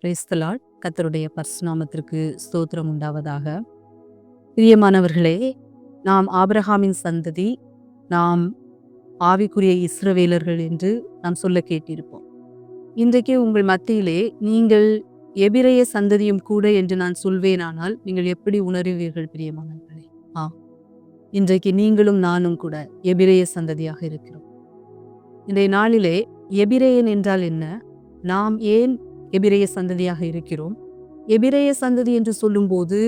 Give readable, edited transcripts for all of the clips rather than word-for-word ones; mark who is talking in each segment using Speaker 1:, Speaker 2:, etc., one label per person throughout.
Speaker 1: Praise the Lord. கர்த்தருடைய பரிசுநாமத்திற்கு ஸ்தோத்திரம் உண்டாவதாக. பிரியமானவர்களே, நாம் ஆபிரகாமின் சந்ததி, நாம் ஆவிக்குரிய இஸ்ரவேலர்கள் என்று நாம் சொல்ல கேட்டிருப்போம். இன்றைக்கு உங்கள் மத்தியிலே நீங்கள் எபிரெய சந்ததியும் கூட என்று நான் சொல்வேனானால் நீங்கள் எப்படி உணருவீர்கள் பிரியமானவர்களே? இன்றைக்கு நீங்களும் நானும் கூட எபிரெய சந்ததியாக இருக்கிறோம். இன்றைய நாளிலே எபிரெயன் என்றால் என்ன? நாம் ஏன் எபிரெய சந்ததியாக இருக்கிறோம்? எபிரெய சந்ததி என்று சொல்லும்போது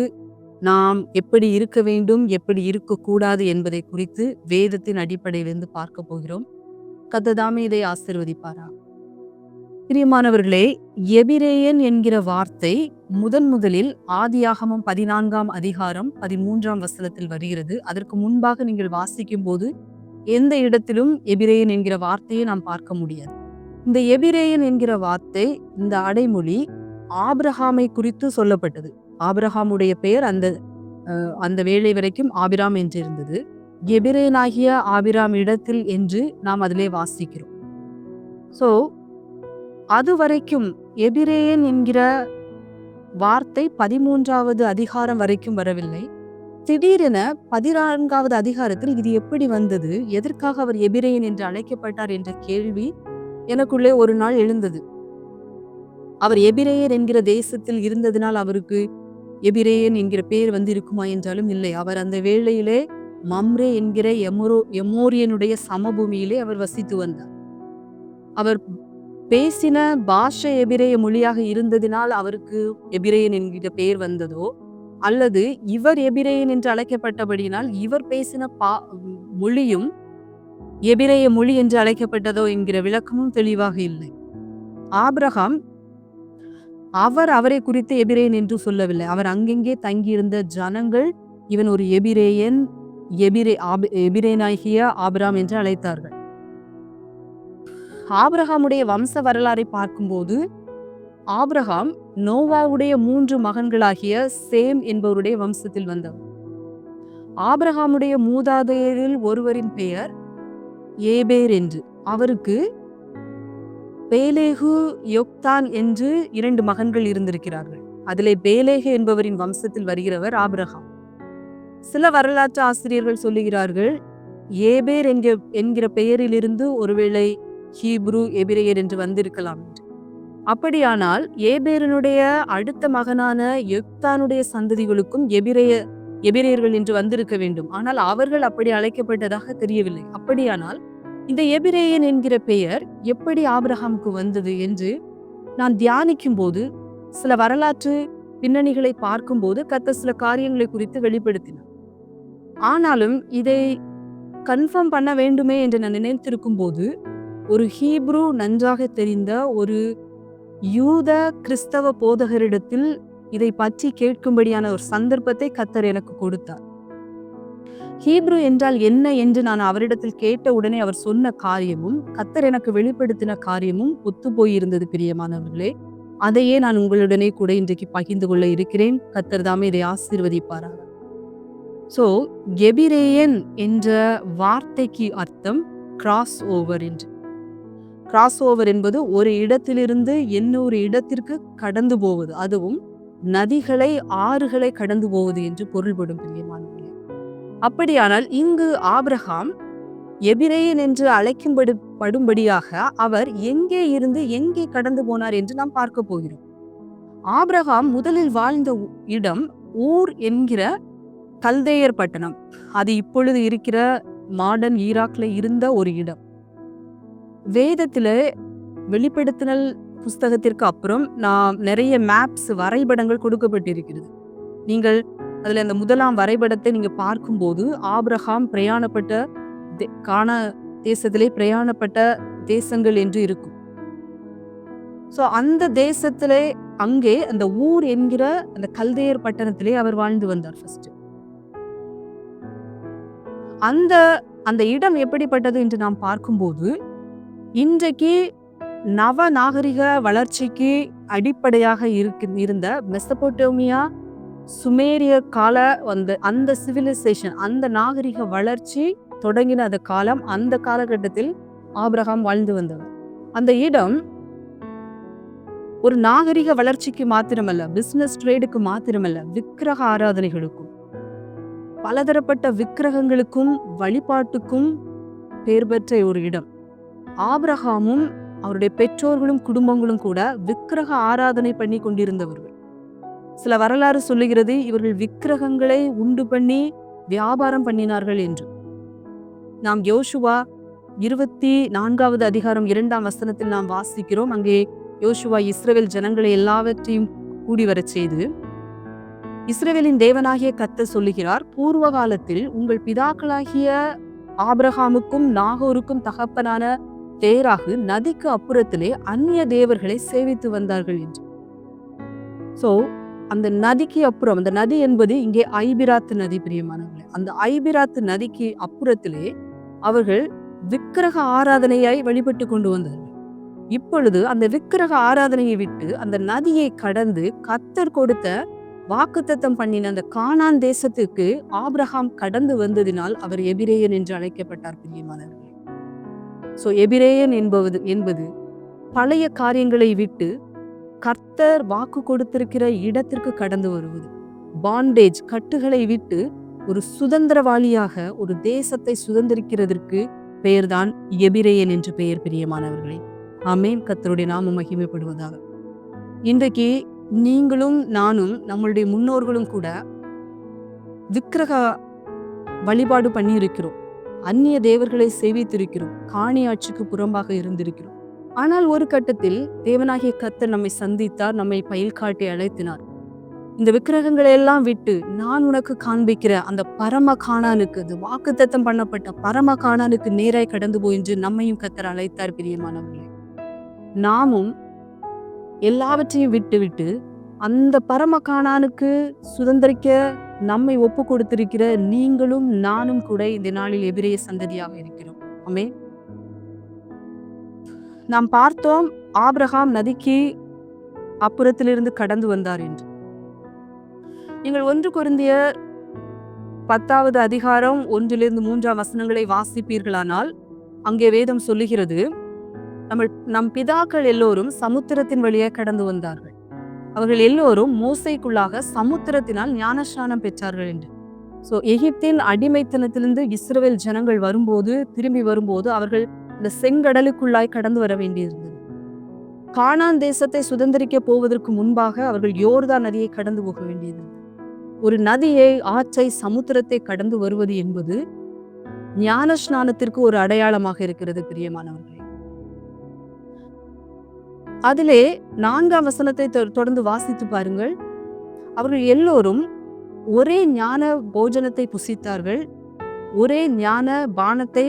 Speaker 1: நாம் எப்படி இருக்க வேண்டும், எப்படி இருக்கக்கூடாது என்பதை குறித்து வேதத்தின் அடிப்படையிலிருந்து பார்க்க போகிறோம். கர்த்தர் தாமே இதை ஆசீர்வதிப்பாரா. பிரியமானவர்களே, எபிரெயன் என்கிற வார்த்தை முதலில் ஆதியாகமம் 14ஆம் அதிகாரம் 13ஆம் வசனத்தில் வருகிறது. அதற்கு முன்பாக நீங்கள் வாசிக்கும் போது எந்த இடத்திலும் எபிரெயன் என்கிற வார்த்தையை நாம் பார்க்க முடியாது. இந்த எபிரெயன் என்கிற வார்த்தை, இந்த அடைமொழி ஆபிரகாமை குறித்து சொல்லப்பட்டது. ஆபிரகாமுடைய பெயர் அந்த வேளை வரைக்கும் ஆபிராம் என்று இருந்தது. எபிரெயனாகிய ஆபிராம் இடத்தில் என்று நாம் அதிலே வாசிக்கிறோம். ஸோ அது வரைக்கும் எபிரெயன் என்கிற வார்த்தை 13ஆவது அதிகாரம் வரைக்கும் வரவில்லை. திடீரென 14ஆவது அதிகாரத்தில் இது எப்படி வந்தது, எதற்காக அவர் எபிரெயன் என்று அழைக்கப்பட்டார் என்ற கேள்வி எனக்குள்ளே ஒரு நாள் எழுந்தது. அவர் எபிரெயர் என்கிற தேசத்தில் இருந்ததினால் அவருக்கு எபிரெயன் என்கிற பேர் இருக்குமா என்றாலும் இல்லை. அவர் அந்த வேளையிலே மம்ரே என்கிற எமோரியனுடைய சமபூமியிலே அவர் வசித்து வந்தார். அவர் பேசின பாஷை எபிரெய மொழியாக இருந்ததினால் அவருக்கு எபிரெயன் என்கிற பெயர் வந்ததோ, அல்லது இவர் எபிரெயன் என்று அழைக்கப்பட்டபடியினால் இவர் பேசின மொழியும் எபிரெய மொழி என்று அழைக்கப்பட்டதோ என்கிற விளக்கமும் தெளிவாக இல்லை. ஆபிரகாம் அவரை குறித்து எபிரெயன் என்று சொல்லவில்லை. அவர் அங்கெங்கே தங்கியிருந்த ஜனங்கள் இவன் ஒரு எபிரெயன், எபிரெயனாகிய ஆபிராம் என்று அழைத்தார்கள். ஆபிரகாமுடைய வம்ச வரலாறை பார்க்கும்போது ஆபிரகாம் நோவாவுடைய 3 மகன்களாகிய சேம் என்பவருடைய வம்சத்தில் வந்தவர். ஆபிரகாமுடைய மூதாதையரில் ஒருவரின் பெயர் ஏபேர் என்று. அவருக்கு பேலேகு, யொக்தான் என்று 2 மகன்கள் இருந்திருக்கிறார்கள். அதிலே பேலேகு என்பவரின் வம்சத்தில் வருகிறவர் ஆபிரகாம். சில வரலாற்று ஆசிரியர்கள் சொல்லுகிறார்கள், ஏபேர் என்கிற பெயரிலிருந்து ஒருவேளை ஹீப்ரு எபிரெயர் என்று வந்திருக்கலாம் என்று. அப்படியானால் ஏபேரனுடைய அடுத்த மகனான யொக்தானுடைய சந்ததிகளுக்கும் எபிரெயர்கள் என்று வந்திருக்க வேண்டும். ஆனால் அவர்கள் அப்படி அழைக்கப்பட்டதாக தெரியவில்லை. அப்படியானால் இந்த எபிரெயன் என்கிற பெயர் எப்படி ஆபிரகாமுக்கு வந்தது என்று நான் தியானிக்கும் போது, சில வரலாற்று பின்னணிகளை பார்க்கும்போது கர்த்தர் சில காரியங்களை குறித்து வெளிப்படுத்தினார். ஆனாலும் இதை கன்ஃபார்ம் பண்ண வேண்டுமே என்று நான் நினைத்திருக்கும் போது, ஒரு ஹீப்ரு நன்றாக தெரிந்த ஒரு யூத கிறிஸ்தவ போதகரிடத்தில் இதை பற்றி கேட்கும்படியான ஒரு சந்தர்ப்பத்தை கர்த்தர் எனக்கு கொடுத்தார். ஹீப்ரு என்றால் என்ன என்று நான் அவரிடத்தில் கேட்ட உடனே அவர் சொன்ன காரியமும் கர்த்தர் எனக்கு வெளிப்படுத்தின காரியமும் ஒத்து போயிருந்தது. பிரியமானவர்களே, அதையே நான் உங்களுடனே கூட இன்றைக்கு பகிர்ந்து கொள்ள இருக்கிறேன். கர்த்தர் தாமே இதை ஆசீர்வதிப்பாராக. ஸோ எபிரெயன் என்ற வார்த்தைக்கு அர்த்தம் கிராஸ் ஓவர் என்று. கிராஸ் ஓவர் என்பது ஒரு இடத்திலிருந்து இன்னொரு இடத்திற்கு கடந்து போவது, அதுவும் நதிகளை, ஆறுகளை கடந்து போவது என்று பொருள்படும். பிரியமானவர்களே, அப்படியானால் இங்கு ஆபிரகாம் எபிரெயன் என்று அழைக்கப்படும்படியாக அவர் எங்கே இருந்து எங்கே கடந்து போனார் என்று நாம் பார்க்க போகிறோம். ஆபிரகாம் முதலில் வாழ்ந்த இடம் ஊர் என்கிற கல்தேயர் பட்டணம். அது இப்பொழுது இருக்கிற மாடர்ன் ஈராக்ல இருந்த ஒரு இடம். வேதத்துல வெளிப்படுத்தினல் புஸ்தகத்திற்கு அப்புறம் நான் நிறைய மேப்ஸ், வரைபடங்கள் கொடுக்கப்பட்டிருக்கிறது. நீங்கள் அதுல அந்த முதலாம் வரைபடத்தை நீங்க பார்க்கும்போது ஆபிரகாம் பிரயாணப்பட்ட கானா தேசத்திலே பிரயாணப்பட்ட தேசங்கள் என்று இருக்கும். ஸோ அந்த தேசத்திலே அங்கே அந்த ஊர் என்கிற அந்த கல்தேயர் பட்டணத்திலே அவர் வாழ்ந்து வந்தார். ஃபர்ஸ்ட் அந்த இடம் எப்படிப்பட்டது என்று நாம் பார்க்கும்போது, இன்றைக்கு நவ நாகரிக வளர்ச்சிக்கு அடிப்படையாக இருந்த மெசபோட்டோமியா, சுமேரிய கால அந்த சிவிலைசேஷன், அந்த நாகரிக வளர்ச்சி தொடங்கின அந்த காலம், அந்த காலகட்டத்தில் ஆபிரகாம் வாழ்ந்து வந்தவர். அந்த இடம் ஒரு நாகரிக வளர்ச்சிக்கு மாத்திரமல்ல, பிசினஸ் ட்ரேடுக்கு மாத்திரமல்ல, விக்கிரக ஆராதனைகளுக்கும் பலதரப்பட்ட விக்கிரகங்களுக்கும் வழிபாட்டுக்கும் பெயர் பெற்ற ஒரு இடம். ஆபிரகாமும் அவருடைய பெற்றோர்களும் குடும்பங்களும் கூட விக்கிரக ஆராதனை பண்ணி கொண்டிருந்தவர்கள். சில வரலாறு சொல்லுகிறது இவர்கள் விக்கிரகங்களை உண்டு பண்ணி வியாபாரம் பண்ணினார்கள் என்று. நாம் யோசுவா 24வது அதிகாரம் 2ஆம் வசனத்தில் நாம் வாசிக்கிறோம். அங்கே யோசுவா இஸ்ரவேல் ஜனங்களை எல்லாவற்றையும் கூடி வரச் செய்து, இஸ்ரவேலின் தேவனாகிய கர்த்தர் சொல்லுகிறார், பூர்வ காலத்தில் உங்கள் பிதாக்களாகிய ஆபிரகாமுக்கும் நாகோருக்கும் தகப்பனான தேராகு நதிக்கு அப்புறத்திலே அந்நிய தேவர்களை சேவித்து வந்தார்கள் என்று. சோ அந்த நதிக்கு அப்புறம், அந்த நதி என்பது இங்கே ஐபிராத்து நதி பிரியமானவர்களே. அந்த ஐபிராத்து நதிக்கு அப்புறத்திலே அவர்கள் விக்கிரக ஆராதனையாய் வழிபட்டு கொண்டு வந்தார்கள். இப்பொழுது அந்த விக்கிரக ஆராதனையை விட்டு அந்த நதியை கடந்து கர்த்தர் கொடுத்த வாக்குத்தத்தம் பண்ணின அந்த கானான் தேசத்துக்கு ஆபிரகாம் கடந்து வந்ததினால் அவர் எபிரேயன் என்று அழைக்கப்பட்டார் பிரியமானவர்களே. சோ எபிரேயன் என்பது பழைய காரியங்களை விட்டு கர்த்தர் வாக்கு கொடுத்திருக்கிற இடத்திற்கு கடந்து வருவது. பாண்டேஜ், கட்டுகளை விட்டு ஒரு சுதந்திரவாளியாக ஒரு தேசத்தை சுதந்திரிக்கிறதற்கு பெயர்தான் எபிரேயன் என்று பெயர் பிரியமானவர்களே. ஆமென். கர்த்தருடைய நாமம் மகிமைப்படுவதாக. இன்றைக்கு நீங்களும் நானும் நம்மளுடைய முன்னோர்களும் கூட விக்கிரக வழிபாடு பண்ணி இருக்கிறோம். அந்நிய தேவர்களை சேவித்திருக்கிறோம். காணியாட்சிக்கு புறம்பாக இருந்திருக்கிறோம். ஆனால் ஒரு கட்டத்தில் தேவனாகிய கர்த்தர் நம்மை சந்தித்தார், நம்மை பயில் காட்டி அழைத்தினார். இந்த விக்கிரகங்களை எல்லாம் விட்டு நான் உனக்கு காண்பிக்கிற அந்த பரம கானானுக்கு, அது வாக்குத்தத்தம் பண்ணப்பட்ட பரம கானானுக்கு நேராய் கடந்து போய் என்று நம்மையும் கர்த்தர் அழைத்தார் பிரியமானவர்களே. நாமும் எல்லாவற்றையும் விட்டு அந்த பரம கானானுக்கு சுதந்திரிக்க நம்மை ஒப்பு கொடுத்திருக்கிற நீங்களும் நானும் கூட இந்த நாளில் எபிரேய சந்ததியாக இருக்கிறோம். ஆமென். நாம் பார்த்தோம் ஆபிரகாம் நதிக்கு அப்புறத்திலிருந்து கடந்து வந்தார் என்று. நீங்கள் 1 கொரிந்தியர் 10வது அதிகாரம் 1லிருந்து 3ஆம் வசனங்களை வாசிப்பீர்களானால் அங்கே வேதம் சொல்லுகிறது, நம் பிதாக்கள் எல்லோரும் சமுத்திரத்தின் வழியே கடந்து வந்தார்கள். அவர்கள் எல்லோரும் மோசேக்குள்ளாக சமுத்திரத்தினால் ஞானஸ்நானம் பெற்றார்கள் என்று. சோ எகிப்தின் அடிமைத்தனத்திலிருந்து இஸ்ரவேல் ஜனங்கள் திரும்பி வரும்போது அவர்கள் இந்த செங்கடலுக்குள்ளாய் கடந்து வர வேண்டியிருந்தது. கானான் தேசத்தை சுதந்திரிக்க போவதற்கு முன்பாக அவர்கள் யோர்தான் நதியை கடந்து போக வேண்டியது. ஒரு நதியை, ஆற்றை, சமுத்திரத்தை கடந்து வருவது என்பது ஞானஸ்நானத்திற்கு ஒரு அடையாளமாக இருக்கிறது பிரியமானவர்களே. அதிலே 4ஆம் வசனத்தை தொடர்ந்து வாசித்து பாருங்கள். அவர்கள் எல்லோரும் ஒரே ஞான போஜனத்தை புசித்தார்கள், ஒரே ஞான பானத்தை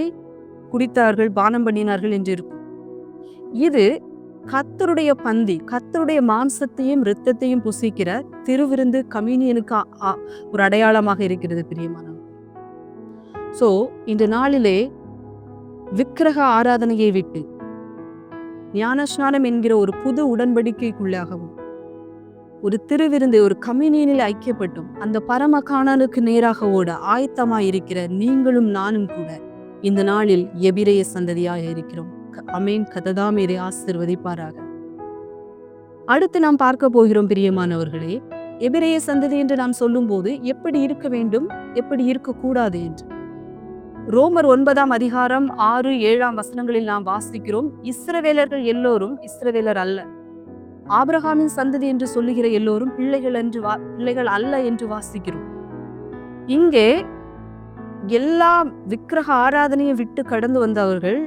Speaker 1: குடித்தார்கள், பானம் பண்ணினார்கள் என்று இருக்கும். இது கர்த்தருடைய பந்தி, கர்த்தருடைய மாம்சத்தையும் இரத்தத்தையும் புசிக்கிற திருவிருந்து, கம்யூனியனுக்கு ஒரு அடையாளமாக இருக்கிறது பிரியமானவர்களே. சோ இந்த நாளிலே விக்கிரக ஆராதனையை விட்டு ஞானஸ்நானம் என்கிற ஒரு புது உடன்படிக்கைக்குள்ளாகவும் ஒரு திருவிருந்து, ஒரு கம்யூனியனில் ஐக்கியப்பட்டும் அந்த பரம கானானுக்கு நேராக ஓட ஆயத்தமாயிருக்கிற நீங்களும் நானும் கூட இந்த நாளில் எபிரேய சந்ததியாக இருக்கிறோம். ஆமென். கர்த்தர் ஆசீர்வதிப்பாராக. அடுத்து நாம் பார்க்க போகிறோம் பிரியமானவர்களே, எபிரேய சந்ததி என்று நாம் சொல்லும் போது எப்படி இருக்க வேண்டும், எப்படி இருக்கக்கூடாது என்று. ரோமர் 9ஆம் அதிகாரம் 6, 7ஆம் வசனங்களில் நாம் வாசிக்கிறோம், இஸ்ரவேலர்கள் எல்லோரும் இஸ்ரவேலர் அல்ல, ஆபிரகாமின் சந்ததி என்று சொல்லுகிற எல்லோரும் பிள்ளைகள் அல்ல என்று வாசிக்கிறோம். இங்கே எல்லா விக்கிரக ஆராதனையை விட்டு கடந்து வந்தவர்கள்,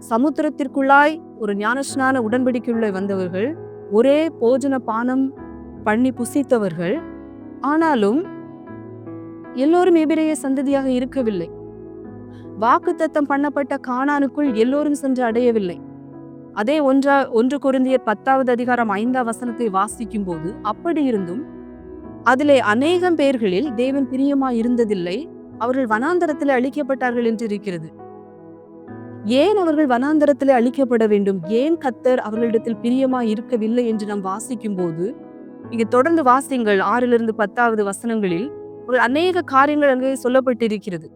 Speaker 1: சமுத்திரத்திற்குள்ளாய் ஒரு ஞானஸ்நான உடன்படிக்கையுள்ளே வந்தவர்கள், ஒரே போஜன பானம் பண்ணி புசித்தவர்கள். ஆனாலும் எல்லோரும் எபிரேய சந்ததியாக இருக்கவில்லை. வாக்குத்தத்தம் பண்ணப்பட்ட கானானுக்குள் எல்லோரும் சென்று அடையவில்லை. அதே 1 கொரிந்தியர் 10வது அதிகாரம் 5ஆம் வசனத்தை வாசிக்கும் போது அப்படி இருந்தும் அதிலே அநேகம் பேர்களில் தேவன் பிரியமாய் இருந்ததில்லை, அவர்கள் வனாந்தரத்திலே அழிக்கப்பட்டார்கள் என்று இருக்கிறது. ஏன் அவர்கள் வனாந்தரத்திலே அழிக்கப்பட வேண்டும், ஏன் கர்த்தர் அவர்களிடத்தில் பிரியமாய் இருக்கவில்லை என்று நாம் வாசிக்கும் போது, இங்கு தொடர்ந்து வாசிங்கள் 6லிருந்து 10வது வசனங்களில் ஒரு அநேக காரியங்கள் அங்கே சொல்லப்பட்டிருக்கிறது.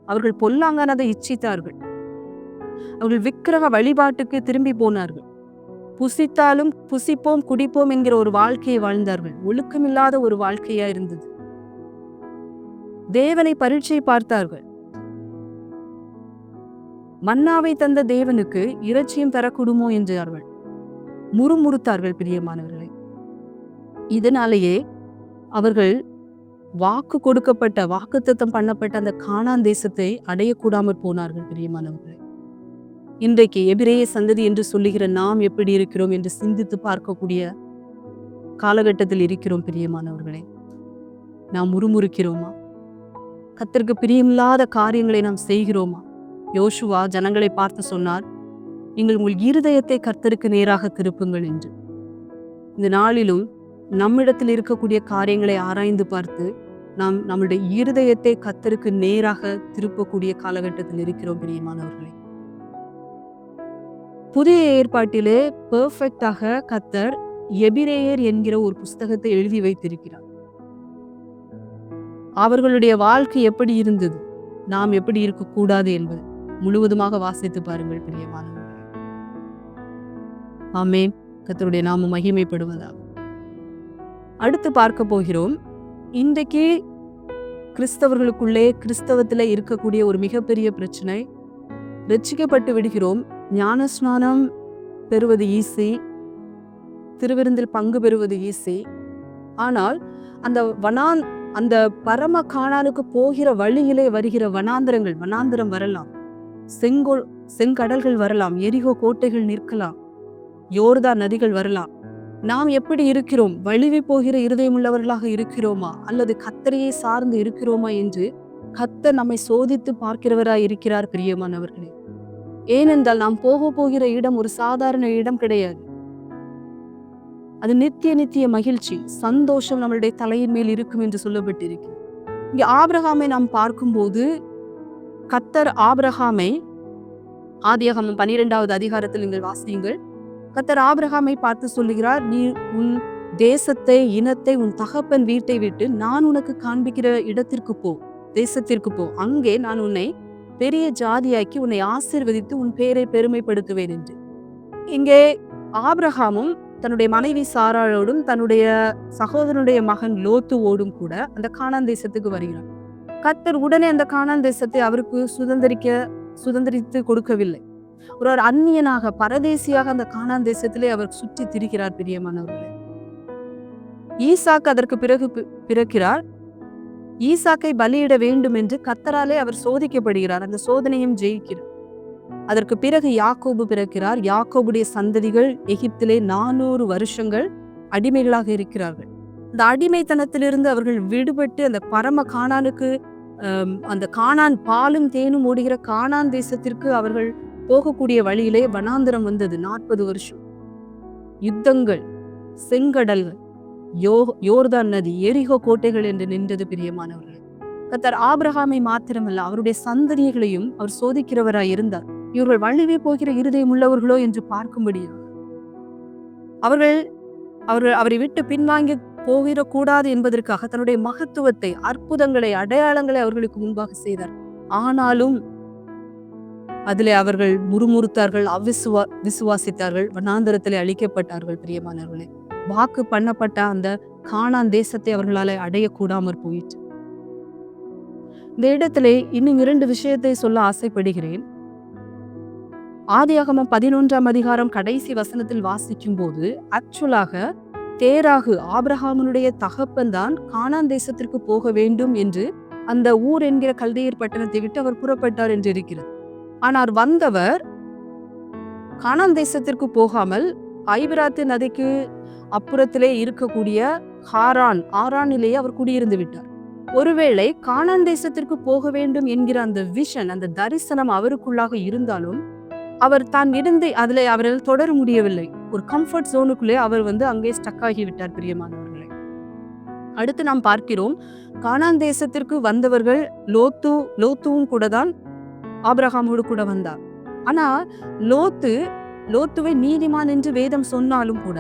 Speaker 1: அவர்கள் பொல்லாங்கானதை இச்சித்தார்கள், அவர்கள் விக்கிரக வழிபாட்டுக்கு திரும்பி போனார்கள், புசித்தாலும் புசிப்போம் குடிப்போம் என்கிற ஒரு வாழ்க்கையை வாழ்ந்தார்கள். ஒழுக்கமில்லாத ஒரு வாழ்க்கையா இருந்தது. தேவனை பரீட்சை பார்த்தார்கள். மன்னாவை தந்த தேவனுக்கு இறைச்சியும் தரக்கூடுமோ என்றார்கள். முறுமுறுத்தார்கள் பிரியமானவர்களே. இதனாலேயே அவர்கள் வாக்கு கொடுக்கப்பட்ட வாக்குத்தத்தம் பண்ணப்பட்ட அந்த கானான் தேசத்தை அடையக்கூடாமற் போனார்கள் பிரியமானவர்களே. இன்றைக்கு எபிரேய சந்ததி என்று சொல்லுகிற நாம் எப்படி இருக்கிறோம் என்று சிந்தித்து பார்க்கக்கூடிய காலகட்டத்தில் இருக்கிறோம் பிரியமானவர்களே. நாம் முறுமுறுக்கிறோமா? கர்த்தருக்கு பிரியமில்லாத காரியங்களை நாம் செய்கிறோமா? யோசுவா ஜனங்களை பார்த்து சொன்னார், நீங்கள் உங்கள் இருதயத்தை கர்த்தருக்கு நேராக திருப்புங்கள் என்று. இந்த நாளிலும் நம்மிடத்தில் இருக்கக்கூடிய காரியங்களை ஆராய்ந்து பார்த்து நாம் நம்முடைய இருதயத்தை கர்த்தருக்கு நேராக திருப்பக்கூடிய காலகட்டத்தில் இருக்கிறோம் பிரியமானவர்களே. புதிய ஏற்பாட்டிலே பெர்ஃபெக்டாக கர்த்தர் எபிரேயர் என்கிற ஒரு புஸ்தகத்தை எழுதி வைத்திருக்கிறார். அவர்களுடைய வாழ்க்கை எப்படி இருந்தது, நாம் எப்படி இருக்கக்கூடாது என்பது முழுவதுமாக வாசித்து பாருங்கள் பிரியமானவர்களே. ஆமென். கர்த்தருடைய நாமம் மகிமைப்படுவதாக. அடுத்து பார்க்க போகிறோம். இன்றைக்கு கிறிஸ்தவர்களுக்குள்ளே கிறிஸ்தவத்தில் இருக்கக்கூடிய ஒரு மிகப்பெரிய பிரச்சனை, ரட்சிக்கப்பட்டு விடுகிறோம், ஞானஸ்நானம் பெறுவது ஈஸி, திருவிருந்தில் பங்கு பெறுவது ஈஸி. ஆனால் அந்த பரம கானானுக்கு போகிற வழியிலே வருகிற வனாந்தரம் வரலாம், செங்கடல்கள் வரலாம், எரிகோ கோட்டைகள் நிற்கலாம், யோர்தான் நதிகள் வரலாம். நாம் எப்படி இருக்கிறோம்? வழுவி போகிற இருதயமுள்ளவர்களாக இருக்கிறோமா அல்லது கர்த்தரையே சார்ந்து இருக்கிறோமா என்று கர்த்தர் நம்மை சோதித்து பார்க்கிறவராய் இருக்கிறார் பிரியமானவர்களே. ஏனென்றால் நாம் போகிற இடம் ஒரு சாதாரண இடம் கிடையாது. அது நித்திய மகிழ்ச்சி, சந்தோஷம் நம்மளுடைய தலையின் மேல் இருக்கும் என்று சொல்லப்பட்டிருக்கு. இங்கே ஆபிரகாமை நாம் பார்க்கும்போது கர்த்தர் ஆபிரகாமை ஆதியாகமம் 12வது அதிகாரத்தில் நீங்கள் வாசியுங்கள். கர்த்தர் ஆபிரகாமை பார்த்து சொல்லுகிறார், நீ உன் தேசத்தை, இனத்தை, உன் தகப்பன் வீட்டை விட்டு நான் உனக்கு காண்பிக்கிற இடத்திற்கு போ, தேசத்திற்கு போ. அங்கே நான் உன்னை பெரிய ஜாதியாக்கி உன்னை ஆசீர்வதித்து உன் பேரை பெருமைப்படுத்துவேன் என்று. இங்கே ஆபிரகாமும் தன்னுடைய மனைவி சாராளோடும் தன்னுடைய சகோதரனுடைய மகன் லோத்துவோடும் கூட அந்த கானான் தேசத்துக்கு வருகிறார். கர்த்தர் உடனே அந்த கானான் தேசத்தை அவருக்கு சுதந்திரித்து கொடுக்கவில்லை. ஒரு அந்நியனாக, பரதேசியாக அந்த கானான் தேசத்திலே அவர் சுற்றி திரிகிறார் பிரியமானவர்களே. ஈசாக்கு அதற்கு பிறகு பிறக்கிறார். ஈசாக்கை பலியிட வேண்டும் என்று கர்த்தராலே அவர் சோதிக்கப்படுகிறார். அந்த சோதனையும் ஜெயிக்கிறார். அதற்கு பிறகு யாக்கோபு பிறக்கிறார். யாக்கோபுடைய சந்ததிகள் எகிப்திலே 400 வருஷங்கள் அடிமைகளாக இருக்கிறார்கள். அந்த அடிமைத்தனத்திலிருந்து அவர்கள் விடுபட்டு அந்த பரம கானானுக்கு, அந்த கானான் பாலும் தேனும் ஓடுகிற கானான் தேசத்திற்கு அவர்கள் போகக்கூடிய வழியிலே வனாந்தரம் வந்தது. 40 வருஷம் யுத்தங்கள், செங்கடல்கள், யோர்தான் நதி, எரிகோ கோட்டைகள் என்று நின்றது பிரியமானவர்கள். கர்த்தர் ஆபிரகாமை மாத்திரமல்ல அவருடைய சந்ததிகளையும் அவர் சோதிக்கிறவராய் இருந்தார். இவர்கள் வழுவி போகிற இருதயம் உள்ளவர்களோ என்று பார்க்கும்படியாக அவர்கள் அவரை விட்டு பின்வாங்கி போகிடக்கூடாது என்பதற்காக தன்னுடைய மகத்துவத்தை, அற்புதங்களை, அடையாளங்களை அவர்களுக்கு முன்பாக செய்தார். ஆனாலும் அதிலே அவர்கள் முறுமுறுத்தார்கள், விசுவாசித்தார்கள், வனாந்தரத்திலே அழிக்கப்பட்டார்கள் பிரியமானவர்களே. வாக்கு பண்ணப்பட்ட அந்த கானான் தேசத்தை அவர்களால் அடையக்கூடாமற் போயிற்று. இந்த இடத்திலே இன்னும் 2 விஷயத்தை சொல்ல ஆசைப்படுகிறேன். ஆதியாகமம் 11ஆம் அதிகாரம் கடைசி வசனத்தில் வாசிக்கும் போது ஆக்சுவலாக தேராகு ஆபிரகாமுடைய தகப்பன் தான் கானான் தேசத்திற்கு போக வேண்டும் என்று அந்த ஊர் என்கிற கல்தேயர் பட்டணத்தை விட்டு அவர் புறப்பட்டார் என்று இருக்கிறது. ஆனால் வந்தவர் கானான் தேசத்திற்கு போகாமல் ஐபிராத்து நதிக்கு அப்புறத்திலே இருக்கக்கூடிய ஆரானிலேயே அவர் குடியிருந்து விட்டார். ஒருவேளை கானான் தேசத்திற்கு போக வேண்டும் என்கிற அந்த விஷன், அந்த தரிசனம் அவருக்குள்ளாக இருந்தாலும் அவர் தான் இருந்து அதில் அவரால் தொடர முடியவில்லை. ஒரு கம்ஃபர்ட் ஜோனுக்குள்ளே அவர் அங்கே ஸ்டக் ஆகிவிட்டார் பிரியமானவர்களே. அடுத்து நாம் பார்க்கிறோம், கானான் தேசத்திற்கு வந்தவர்கள் லோத்துவும் கூட தான் ஆபிரகாமோடு கூட வந்தார். ஆனா லோத்துவை நீதிமான் என்று வேதம் சொன்னாலும் கூட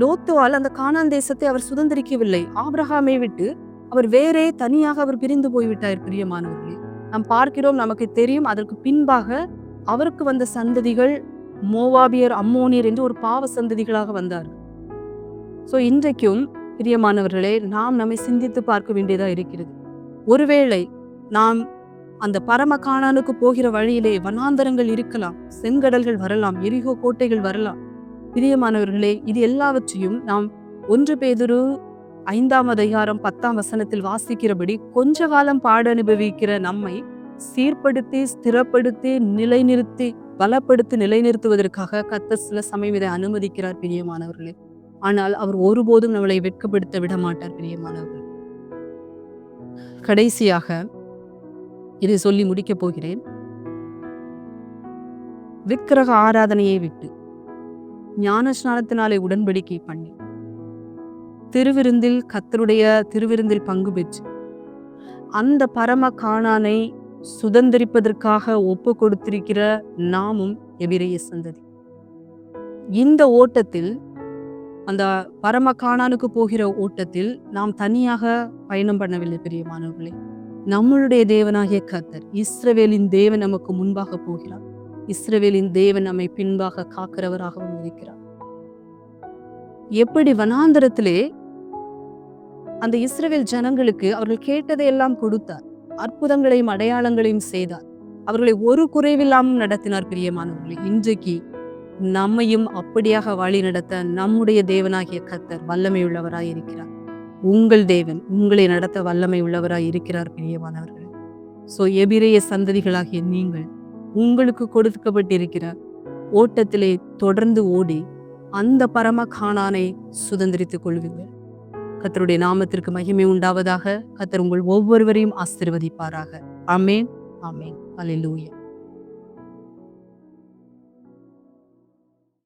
Speaker 1: லோத்துவால் அந்த கானான் தேசத்தை அவர் சுதந்திரிக்கவில்லை. ஆபிரகாமை விட்டு அவர் வேறே தனியாக அவர் பிரிந்து போய்விட்டார் பிரியமானவர்களே. நாம் பார்க்கிறோம், நமக்கு தெரியும். அதற்கு பின்பாக அவருக்கு வந்த சந்ததிகள் மோவாபியர், அம்மோனியர் என்று ஒரு பாவ சந்ததிகளாக வந்தார்கள். ஸோ இன்றைக்கும் பிரியமானவர்களே, நாம் நம்மை சிந்தித்து பார்க்க வேண்டியதா இருக்கிறது. ஒருவேளை நாம் அந்த பரம கானானுக்கு போகிற வழியிலே வனாந்தரங்கள் இருக்கலாம், செங்கடல்கள் வரலாம், எரிகோ கோட்டைகள் வரலாம். பிரியமானவர்களே, இது எல்லாவற்றையும் நாம் 1 பேதுரு 5ஆம் அதிகாரம் 10ஆம் வசனத்தில் வாசிக்கிறபடி கொஞ்ச காலம் பாட அனுபவிக்கிற நம்மை சீர்படுத்தி, ஸ்திரப்படுத்தி, நிலைநிறுத்தி, பலப்படுத்தி நிலைநிறுத்துவதற்காக கர்த்தர் சில சமயம் இதை அனுமதிக்கிறார் பிரியமானவர்களே. ஆனால் அவர் ஒருபோதும் நம்மளை வெட்கப்படுத்த விட மாட்டார் பிரியமானவர்கள். கடைசியாக இதை சொல்லி முடிக்கப் போகிறேன். விக்கிரக ஆராதனையை விட்டு ஞானஸ்நானத்தினாலே உடன்படிக்கை பண்ணி திருவிருந்தில், கர்த்தருடைய திருவிருந்தில் பங்கு பெற்று அந்த பரம கானானை சுதந்திரிப்பதற்காக ஒப்பு கொடுத்திருக்கிற நாமும் எபிரெய சந்ததி. இந்த ஓட்டத்தில், அந்த பரம கானானுக்கு போகிற ஓட்டத்தில் நாம் தனியாக பயணம் பண்ணவில்லை பிரியமானவர்களே. நம்மளுடைய தேவனாகிய கர்த்தர், இஸ்ரவேலின் தேவன் நமக்கு முன்பாக போகிறார். இஸ்ரவேலின் தேவன் நம்மை பின்பாக காக்கிறவராகவும் இருக்கிறார். எப்படி வனாந்தரத்திலே அந்த இஸ்ரவேல் ஜனங்களுக்கு அவர்கள் கேட்டதை எல்லாம் கொடுத்தார், அற்புதங்களையும் அடையாளங்களையும் செய்தார், அவர்களை ஒரு குறைவில்லாமல் நடத்தினார் பிரியமானவர்களே. இன்றைக்கு நம்மையும் அப்படியாக வழி நடத்த நம்முடைய தேவனாகிய கர்த்தர் வல்லமை உள்ளவராய் இருக்கிறார். உங்கள் தேவன் உங்களை நடத்த வல்லமை உள்ளவராய் இருக்கிறார் பிரியமானவர்களே. ஸோ எபிரெய சந்ததிகளாகிய நீங்கள் உங்களுக்கு கொடுக்கப்பட்டிருக்கிற ஓட்டத்திலே தொடர்ந்து ஓடி அந்த பரம கானானை சுதந்திரித்துக் கொள்வீர்கள். கர்த்தருடைய நாமத்திற்கு மகிமை உண்டாவதாக. கர்த்தர் உங்கள் ஒவ்வொருவரையும் ஆசீர்வதிப்பாராக. ஆமென், ஆமென், அல்லேலூயா.